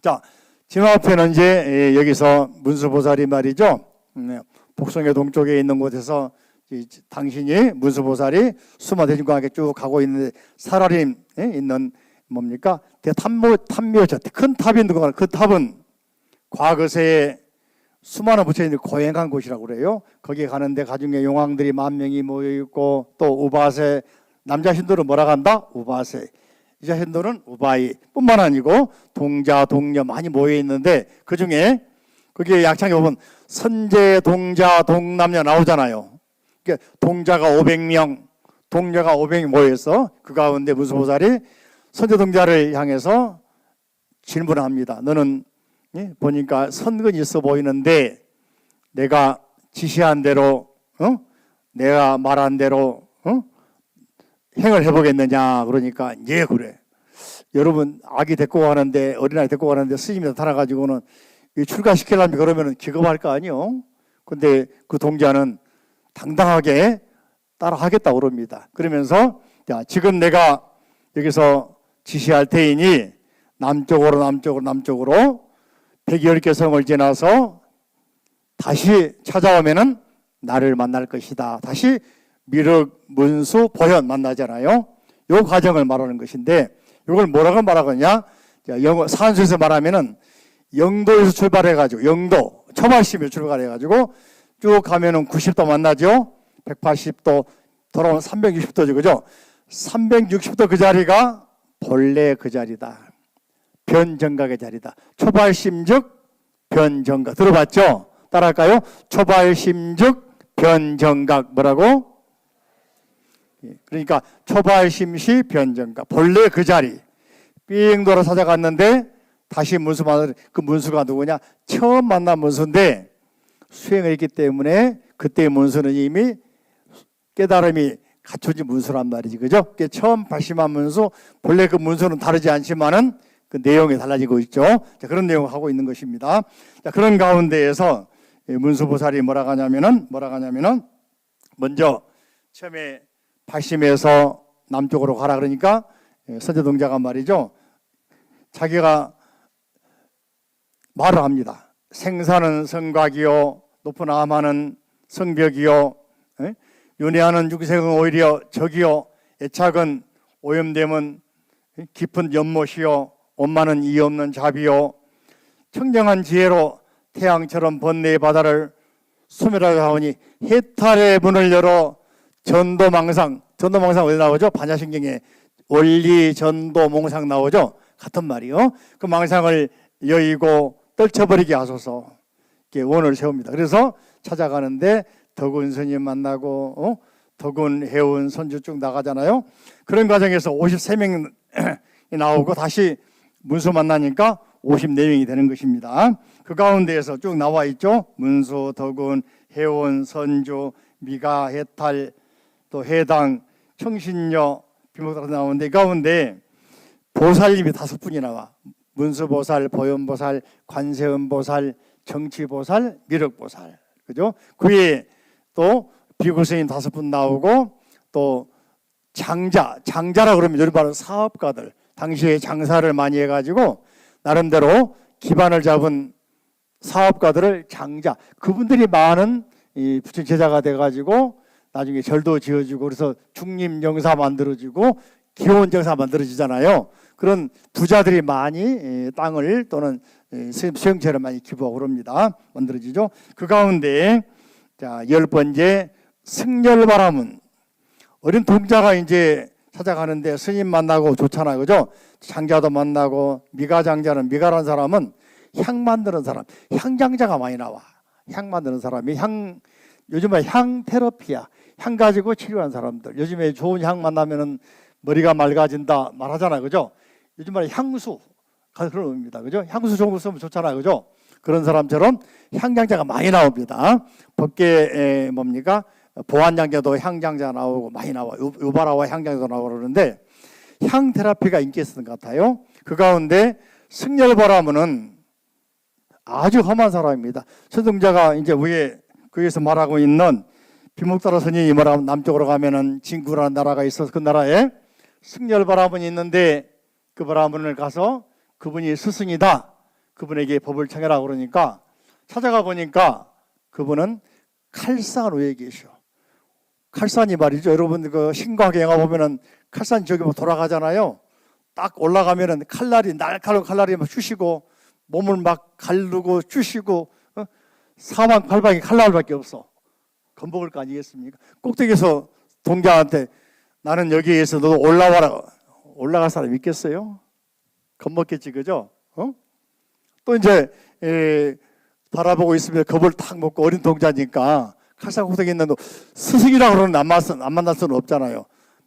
자, 지금 앞에는 이제 여기서 문수보살이 말이죠. 복성의 동쪽에 있는 곳에서 당신이 문수보살이 수마 대중과 함께 쭉 가고 있는데 사라림 있는 뭡니까? 대탐묘죠. 큰 탑이 있는 거. 그 탑은 과거세에 수많은 부처님들이 고행한 곳이라고 그래요. 거기에 가는데 가중에 용왕들이 10,000명이 모여 있고, 또 우바세, 남자 신도는 뭐라 한다? 우바세. 여자 신도는 우바이. 뿐만 아니고 동자, 동녀 많이 모여 있는데 그 중에 거기에 약창에 보면 선제, 동자, 동남녀 나오잖아요. 그러니까 동자가 500명, 동녀가 500명 모여 있어. 그 가운데 문수보살이 선제 동자를 향해서 질문을 합니다. 너는 보니까 선근이 있어 보이는데 내가 지시한 대로 내가 말한 대로 행을 해보겠느냐. 그러니까 예 그래. 여러분 아기 데리고 가는데, 어린아이 데리고 가는데 스님이 나타나가지고는 출가시키려면 그러면 기겁할 거 아니요. 근데 그 동자는 당당하게 따라하겠다고 그럽니다. 그러면서 자, 지금 내가 여기서 지시할 테이니 남쪽으로 110개 성을 지나서 다시 찾아오면은 나를 만날 것이다. 다시 미륵, 문수, 보현 만나잖아요. 이 과정을 말하는 것인데 이걸 뭐라고 말하거냐? 영어 산수에서 말하면은 영도에서 출발해가지고, 영도 초발심에 출발해가지고 쭉 가면은 90도 만나죠. 180도 돌아오면 360도죠, 그죠? 360도 그 자리가 본래 그 자리다. 변정각의 자리다. 초발심즉 변정각. 들어봤죠? 따라할까요? 초발심즉 변정각. 뭐라고? 그러니까 초발심시 변정각. 본래 그 자리. 삥 돌아 찾아갔는데 다시 문수 만나. 그 문수가 누구냐? 처음 만난 문수인데 수행을 했기 때문에 그때의 문수는 이미 깨달음이 갖춰진 문수란 말이지, 그죠? 처음 발심한 문수, 본래 그 문수는 다르지 않지만은 그 내용이 달라지고 있죠. 자, 그런 내용을 하고 있는 것입니다. 자, 그런 가운데에서 문수보살이 뭐라고 하냐면은 먼저 처음에 발심해서 남쪽으로 가라 그러니까 선제동자가 말이죠. 자기가 말을 합니다. 생사는 성곽이요, 높은 암하는 성벽이요, 윤회하는 육색은 오히려 적이요, 애착은 오염됨은 깊은 연못이요, 원만은 이 없는 자비요, 청정한 지혜로 태양처럼 번뇌의 바다를 소멸하게 하오니 해탈의 문을 열어 전도망상 어디 나오죠? 반야신경에 원리 전도 몽상 나오죠? 같은 말이요. 그 망상을 여의고 떨쳐버리게 하소서. 이렇게 원을 세웁니다. 그래서 찾아가는데 덕운 스님 만나고 덕운, 해운, 선주 쭉 나가잖아요. 그런 과정에서 53명이 나오고 다시 문수 만나니까 54명이 되는 것입니다. 그 가운데에서 쭉 나와 있죠. 문수, 덕운, 해운, 선주, 미가, 해탈, 또 해당, 청신녀, 비목다로 나오는데 이 가운데 보살님이 5분이 나와. 문수보살, 보현보살, 관세음보살, 정치보살, 미륵보살. 그죠? 그 외에 또 비구스님 5분 나오고 또 장자라 그러면 여기 바로 사업가들. 당시에 장사를 많이 해가지고 나름대로 기반을 잡은 사업가들을 장자. 그분들이 많은 이 부처님 제자가 돼가지고 나중에 절도 지어주고 그래서 중림정사 만들어지고 기원정사 만들어지잖아요. 그런 부자들이 많이 땅을 또는 수영체를 많이 기부하고 그럽니다. 만들어지죠. 그 가운데 자 10번째 승열바람은 어린 동자가 이제 찾아가는데 스님 만나고 좋잖아요. 그죠? 장자도 만나고 미가장자는 미가라는 사람은 향 만드는 사람, 향장자가 많이 나와. 향 만드는 사람이 요즘에 향 테라피야. 향 가지고 치료하는 사람들. 요즘에 좋은 향 만나면은 머리가 맑아진다 말하잖아요. 그죠? 요즘 말에 향수 그런 의미입니다. 그죠? 향수 좋은 거 쓰면 좋잖아요. 그죠? 그런 사람처럼 향장자가 많이 나옵니다. 법계에 뭡니까? 보안장자도 향장자 나오고 많이 나와. 유바라와 향장자도 나오고 그러는데 향 테라피가 인기 있었던 것 같아요. 그 가운데 승열바라문은 아주 험한 사람입니다. 서등자가 이제 위에 거기서 말하고 있는 비목다라 스님이 말하면 남쪽으로 가면은 진구라는 나라가 있어서 그 나라에 승열바라문이 있는데 그 바라문을 가서 그분이 스승이다. 그분에게 법을 청해라 그러니까 찾아가 보니까 그분은 칼산 위에 계셔. 칼산이 말이죠. 여러분 그 신과학의 영화 보면은 칼산 저기 뭐 돌아가잖아요. 딱 올라가면은 날카로운 칼날이 막 쑤시고 몸을 막 가르고 쑤시고 사방팔방이 칼날밖에 없어. 겁먹을 거 아니겠습니까? 꼭대기에서 동자한테 나는 여기에서 너도 올라와라. 올라갈 사람 있겠어요? 겁먹겠지, 그죠? 또 이제 바라보고 있으면 겁을 탁 먹고 어린 동자니까 칼상 꼭대기 있는데 스승이라고 그러는 안 만날 수는 없잖아요.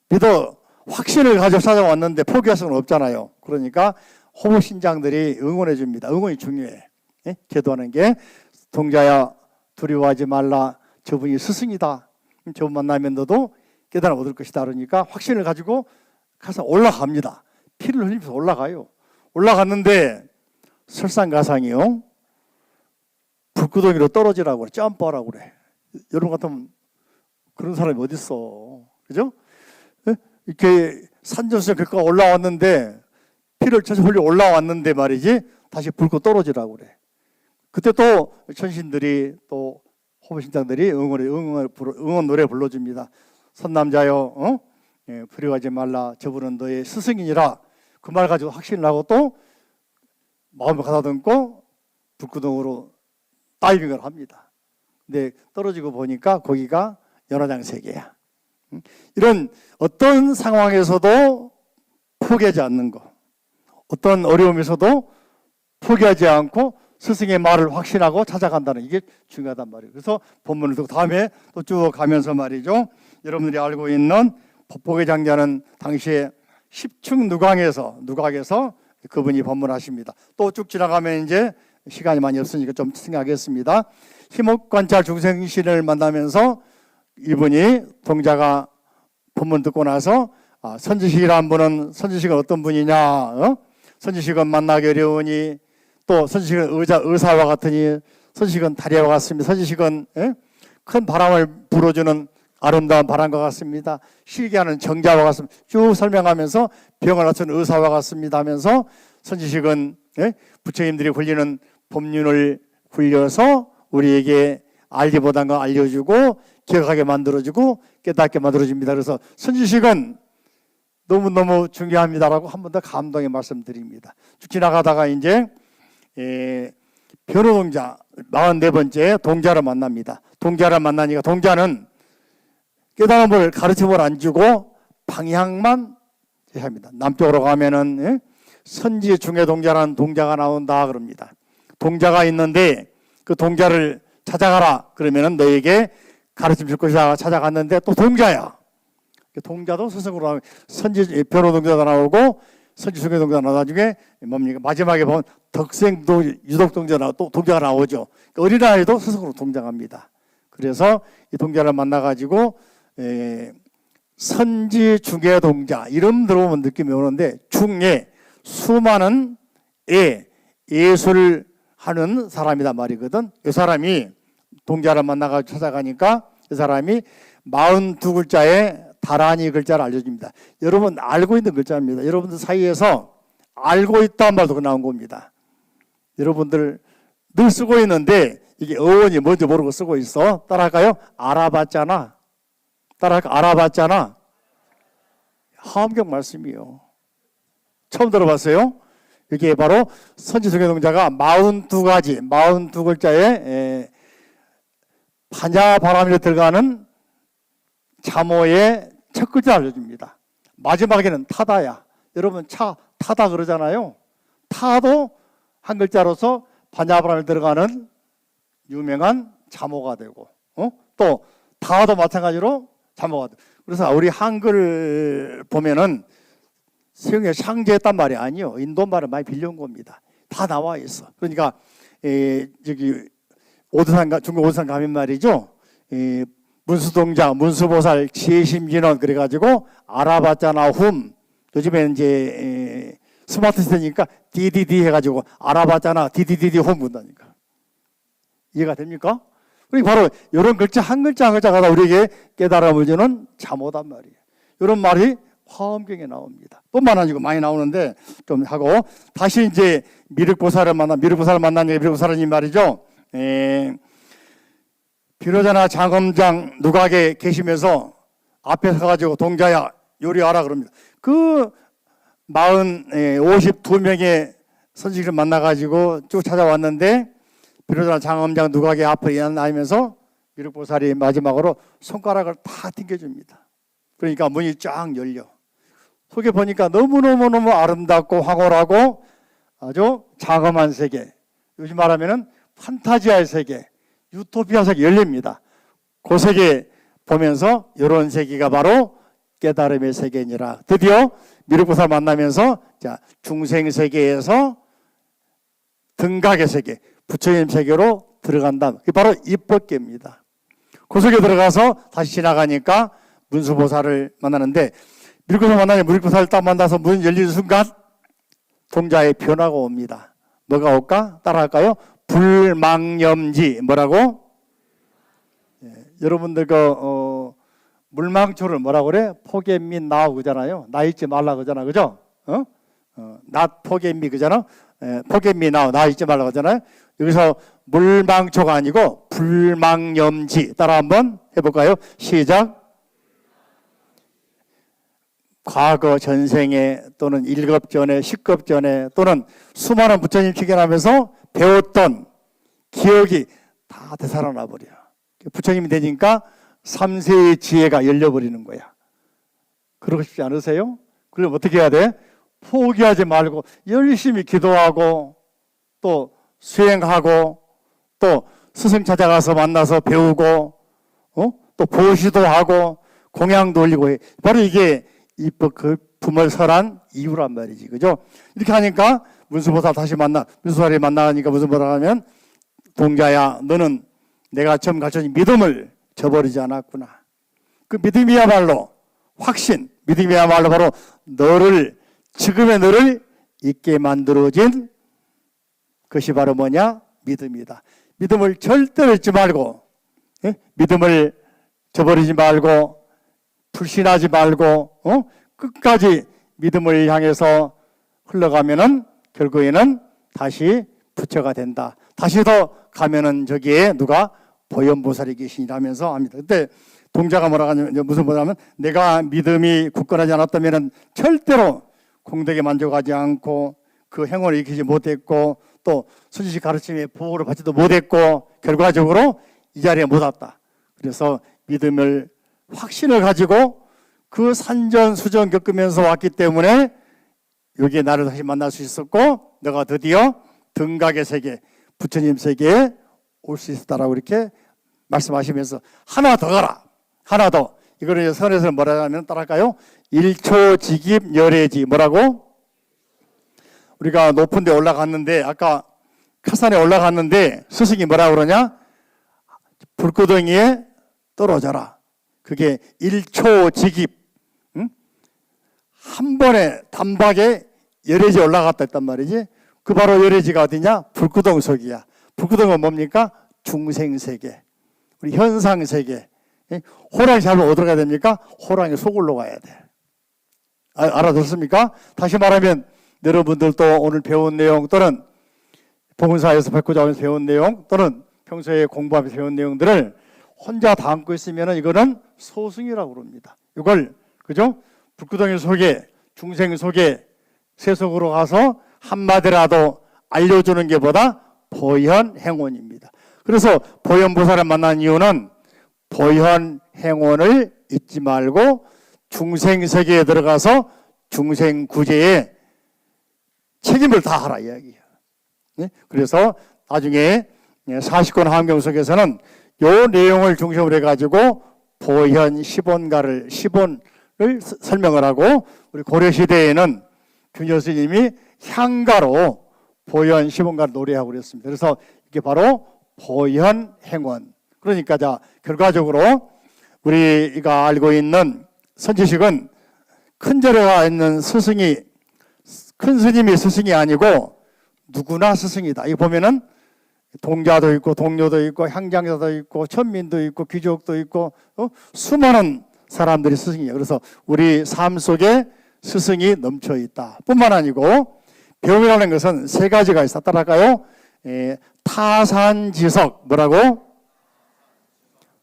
믿어 확신을 가지고 찾아왔는데 포기할 수는 없잖아요. 그러니까 호부 신장들이 응원해 줍니다. 응원이 중요해. 예? 기도하는 게 동자야 두려워하지 말라. 저분이 스승이다. 저분 만나면 너도 깨달아 얻을 것이다. 그러니까 확신을 가지고 가서 올라갑니다. 피를 흘리면서 올라가요. 올라갔는데 설상가상이요. 불구덩이로 떨어지라고 그래. 점프하라고 그래. 여러분 같으면 그런 사람이 어디 있어. 그죠? 이렇게 산전수전 겪고 올라왔는데 피를 쳐서 흘려 올라왔는데 말이지 다시 붉고 떨어지라고 그래. 그때 또 천신들이 또 호부신장들이 응원 노래 불러줍니다. 선남자여 두려워하지 말라. 저분은 너의 스승이니라. 그 말 가지고 확신을 하고 또 마음을 가다듬고 불구덩으로 다이빙을 합니다. 근데 떨어지고 보니까 거기가 연화장 세계야. 이런 어떤 상황에서도 포기하지 않는 거, 어떤 어려움에서도 포기하지 않고 스승의 말을 확신하고 찾아간다는 이게 중요하단 말이에요. 그래서 본문을 듣고 다음에 또 쭉 가면서 말이죠. 여러분들이 알고 있는 법복의 장자는 당시에 10충 누각에서 그분이 법문하십니다. 또 쭉 지나가면 이제 시간이 많이 없으니까 좀 생각하겠습니다. 희목관찰 중생신을 만나면서 이분이 동자가 법문 듣고 나서 선지식이라는 분은 선지식은 어떤 분이냐? 선지식은 만나기 어려우니 또 선지식은 의사와 같으니 선지식은 다리와 같습니다. 선지식은 큰 바람을 불어주는 아름다운 바람과 같습니다. 실기하는 정자와 같습니다. 쭉 설명하면서 병을 낫는 의사와 같습니다 하면서 선지식은 부처님들이 굴리는 법륜을 굴려서 우리에게 알기보다는 알려주고 기억하게 만들어주고 깨닫게 만들어줍니다. 그래서 선지식은 너무너무 중요합니다라고 한 번 더 감동의 말씀드립니다. 쭉 지나가다가 이제 변호동자 44번째 동자를 만납니다. 동자를 만나니까 동자는 깨달음을 가르침을 안 주고 방향만 합니다. 남쪽으로 가면은 선지 중에 동자라는 동자가 나온다 그럽니다. 동자가 있는데 그 동자를 찾아가라 그러면은 너에게 가르침 줄 것이다. 찾아갔는데 또 동자야. 동자도 스승으로 나오고 선지 변호동자가 나오고 선지 중에 동자가 나오고 나중에 뭡니까 마지막에 보면 덕생도 유덕동자 나오고 또 동자가 나오죠. 어린아이도 스승으로 동자갑니다. 그래서 이 동자를 만나가지고 선지 중에 동자 이름 들어보면 느낌이 오는데 중에 수많은 예술을 하는 사람이다 말이거든. 이 사람이 동자를 만나가지고 찾아가니까 이 사람이 42글자의 다란이 글자를 알려줍니다. 여러분 알고 있는 글자입니다. 여러분들 사이에서 알고 있다는 말도 나온 겁니다. 여러분들 늘 쓰고 있는데 이게 어원이 뭔지 모르고 쓰고 있어. 따라할까요? 알아봤잖아. 따라할까? 알아봤잖아. 하엄경 말씀이요. 처음 들어봤어요? 이게 바로 선지성의 동자가 42가지, 42글자의 반야 바람이로 들어가는 잠오의 첫 글자를 알려줍니다. 마지막에는 타다야. 여러분 차 타다 그러잖아요. 타도 한 글자로서 반야 바람이 들어가는 유명한 잠오가 되고, 또 다도 마찬가지로 잠오가 되고. 그래서 우리 한글 보면은 성경에 상제했단 말이 아니요. 인도 말을 많이 빌려온 겁니다. 다 나와 있어. 그러니까 저기 오드산, 중국 오드산 가면 말이죠. 문수동자, 문수보살, 지혜심진원 그래가지고 알아봤잖아 훔. 요즘에 이제 스마트 시대니까 DDD 해가지고 알아봤잖아 DDDD 홈 본다니까. 이해가 됩니까? 그러니까 바로 이런 글자 한 글자 한 글자가 우리에게 깨달음을 주는 잠오단 말이에요. 이런 말이 화엄경에 나옵니다. 뿐만 아니고 많이 나오는데 좀 하고 다시 이제 미륵보살을 만난 미륵보살은 말이죠. 비로자나 장엄장 누각에 계시면서 앞에 서가지고 동자야 요리하라 그럽니다. 그 52명의 선지식을 만나가지고 쭉 찾아왔는데 비로자나 장엄장 누각에 앞에 일어나면서 미륵보살이 마지막으로 손가락을 다 튕겨줍니다. 그러니까 문이 쫙 열려. 속에 보니까 너무너무 아름답고 황홀하고 아주 장엄한 세계, 요즘 말하면 판타지아의 세계, 유토피아 세계 열립니다. 그 세계 보면서 이런 세계가 바로 깨달음의 세계니라. 드디어 미륵보살 만나면서 자 중생 세계에서 등각의 세계, 부처님 세계로 들어간다. 그게 바로 입법계입니다. 그 속에 들어가서 다시 지나가니까 문수보살을 만나는데 미륵보살 만나면 미륵보살을 딱 만나서 문 열리는 순간 동자의 변화가 옵니다. 뭐가 올까? 따라할까요? 불망염지. 뭐라고? 여러분들 물망초를 뭐라고 그래? 포개 및 나오 그잖아요. 나 잊지 말라 그잖아. 그죠? 낫 포개 및 그잖아. 포개 및 나오 나 잊지 말라 그잖아요. 여기서 물망초가 아니고 불망염지. 따라 한번 해볼까요? 시작. 과거 전생에 또는 1급 전에 10급 전에 또는 수많은 부처님 출견하면서 배웠던 기억이 다 되살아나 버려. 부처님이 되니까 3세의 지혜가 열려버리는 거야. 그러고 싶지 않으세요? 그럼 어떻게 해야 돼? 포기하지 말고 열심히 기도하고 또 수행하고 또 스승 찾아가서 만나서 배우고 또 보시도 하고 공양도 올리고 해. 바로 이게 입법 그 품을 설한 이유란 말이지. 그죠? 이렇게 하니까 문수보살 다시 문수보살이 만나니까 무슨 뭐라 하면 동자야 너는 내가 처음 가르쳐준 믿음을 저버리지 않았구나. 그 믿음이야말로 확신, 믿음이야말로 바로 지금의 너를 있게 만들어진 것이 바로 뭐냐? 믿음이다. 믿음을 절대로 잊지 말고, 믿음을 저버리지 말고, 불신하지 말고, 끝까지 믿음을 향해서 흘러가면은 결국에는 다시 부처가 된다. 다시 더 가면은 저기에 누가 보현보살이 계시라면서 합니다. 그때 동자가 뭐라고 하냐면 무슨 뭐냐면 내가 믿음이 굳건하지 않았다면은 절대로 공덕에 만족하지 않고 그 행원을 익히지 못했고 또 수지식 가르침에 보호를 받지도 못했고 결과적으로 이 자리에 못 왔다. 그래서 믿음을 확신을 가지고 그 산전수전 겪으면서 왔기 때문에 여기에 나를 다시 만날 수 있었고 내가 드디어 등각의 세계, 부처님 세계에 올 수 있었다라고 이렇게 말씀하시면서 하나 더 가라. 하나 더. 이거를 선에서 뭐라 하면 따라할까요? 일초직입 열애지. 뭐라고? 우리가 높은 데 올라갔는데 아까 카산에 올라갔는데 스승이 뭐라 그러냐? 불구덩이에 떨어져라. 그게 일초직입. 한 번에 단박에 열애지 올라갔다 했단 말이지. 그 바로 열애지가 어디냐? 불구덩 속이야. 불구덩은 뭡니까? 중생세계, 우리 현상세계. 호랑이 잡으면 어디로 가야 됩니까? 호랑이 속으로 가야 돼. 알아들었습니까? 다시 말하면 여러분들도 오늘 배운 내용 또는 복음사에서 백호자원에서 배운 내용 또는 평소에 공부하면서 배운 내용들을 혼자 담고 있으면 이거는 소승이라고 그럽니다. 이걸 그죠? 불구덩이 속에 중생 속에 세속으로 가서 한마디라도 알려주는 게 보다 보현행원입니다. 그래서 보현보살을 만난 이유는 보현행원을 잊지 말고 중생세계에 들어가서 중생구제에 책임을 다하라 이야기예요. 네? 그래서 나중에 40권 환경 속에서는 이 내용을 중심으로 해가지고 보현 10원가를 10원을 설명을 하고, 우리 고려시대에는 균열 스님이 향가로 보현 10원가를 노래하고 그랬습니다. 그래서 이게 바로 보현행원. 그러니까 자, 결과적으로 우리가 알고 있는 선지식은 큰 절에 가 있는 스승이, 큰 스님이 스승이 아니고 누구나 스승이다. 이 보면은 동자도 있고 동료도 있고 향장자도 있고 천민도 있고 귀족도 있고 수많은 사람들이 스승이에요. 그래서 우리 삶 속에 스승이 넘쳐 있다 뿐만 아니고, 배움이라는 것은 세 가지가 있어. 따라할까요? 타산지석, 뭐라고?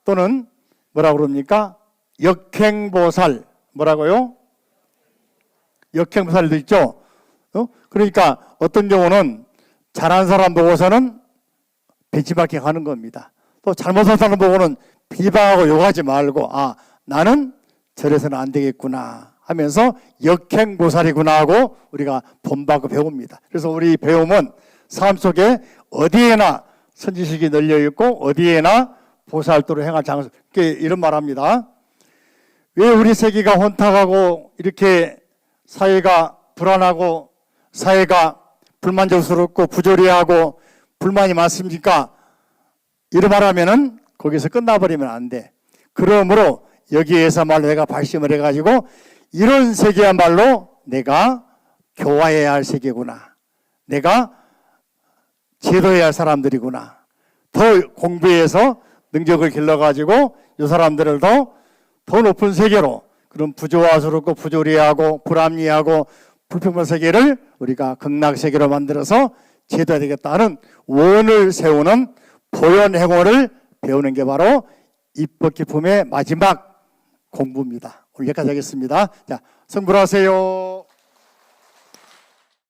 또는 뭐라고 그럽니까? 역행보살, 뭐라고요? 역행보살도 있죠. 그러니까 어떤 경우는 잘한 사람 보고서는 벤치마킹 하는 겁니다. 또 잘못한 사람 보고는 비방하고 욕하지 말고, 아, 나는 저래서는 안 되겠구나 하면서 역행보살이구나 하고 우리가 본받고 배웁니다. 그래서 우리 배움은 삶 속에 어디에나 선지식이 널려 있고 어디에나 보살도를 행할 장소, 이런 말 합니다. 왜 우리 세계가 혼탁하고 이렇게 사회가 불안하고 사회가 불만족스럽고 부조리하고 불만이 많습니까? 이런 말 하면은 거기서 끝나버리면 안 돼. 그러므로 여기에서말로 내가 발심을 해가지고 이런 세계야말로 내가 교화해야 할 세계구나, 내가 제도해야 할 사람들이구나, 더 공부해서 능력을 길러가지고 이 사람들을 더 높은 세계로, 그런 부조화스럽고 부조리하고 불합리하고 불평등 세계를 우리가 극락세계로 만들어서 제도해야 되겠다는 원을 세우는 보현행원을 배우는 게 바로 입법기품의 마지막 공부입니다. 오늘 여기까지 하겠습니다. 자, 성불하세요.